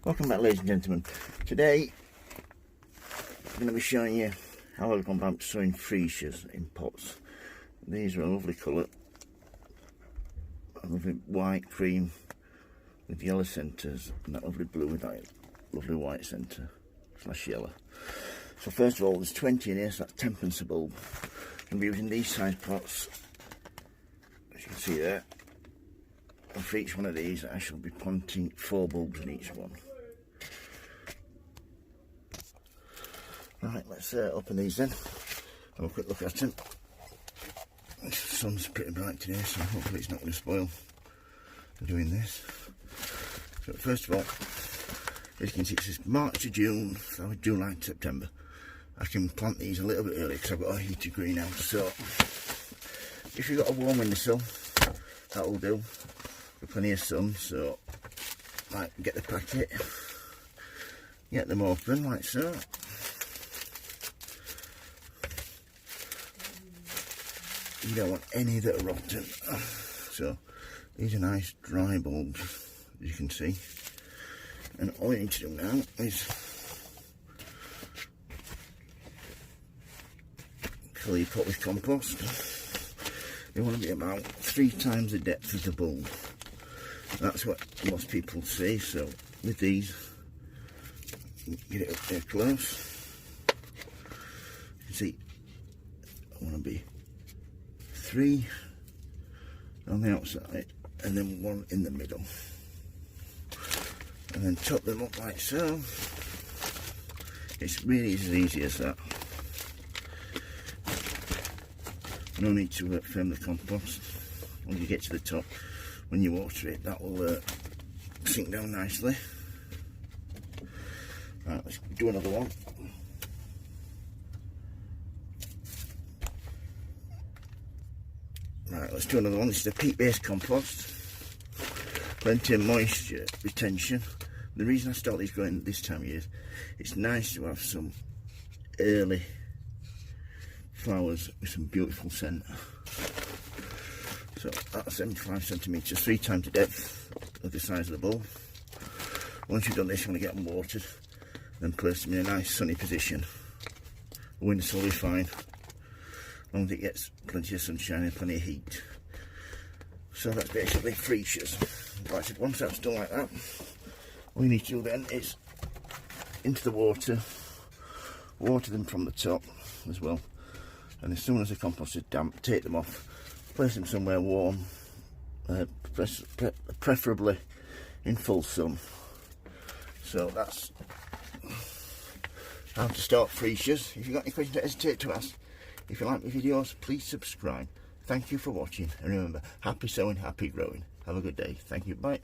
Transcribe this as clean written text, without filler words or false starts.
Welcome back, ladies and gentlemen. Today I'm going to be showing you how I've gone about sowing freesias in pots. These are a lovely colour, a lovely white cream with yellow centres, and that lovely blue with that lovely white centre / yellow. So first of all, there's 20 in here, so that's 10p a bulb. I'm going to be using these size pots, as you can see there. And for each one of these I shall be planting 4 bulbs in each one. Right, let's open these then, have a quick look at them. The sun's pretty bright today, so hopefully it's not going to spoil doing this. So first of all, as you can see, it says March to June, so July to September. I can plant these a little bit early because I've got a heated greenhouse, so if you've got a warm windowsill, that will do, with plenty of sun. So like, get the packet, get them open like so. You don't want any that are rotten. So these are nice dry bulbs, as you can see. And all you need to do now is fill your pot with compost. They want to be about 3 times the depth of the bulb. That's what most people say. So with these, get it up there close. You can see I want to be 3 on the outside and then 1 in the middle, and then top them up like so. It's really as easy as that. No need to firm the compost. When you get to the top, when you water it, that will sink down nicely. Right, let's do another one. Right, let's do another one. This is a peat-based compost. Plenty of moisture retention. The reason I start these growing this time of year is it's nice to have some early flowers with some beautiful scent. So that's 75 centimetres, 3 times the depth of the size of the bulb. Once you've done this, you want to get them watered, then place them in a nice sunny position. The windowsill will be fine, as long as it gets plenty of sunshine and plenty of heat. So that's basically freesias. Like I said, once that's done like that, all you need to do then is into the water them from the top as well. And as soon as the compost is damp, take them off, place them somewhere warm, preferably in full sun. So that's how to start freesias. If you've got any questions, don't hesitate to ask. If you like my videos, please subscribe. Thank you for watching, and remember, happy sowing, happy growing. Have a good day. Thank you. Bye.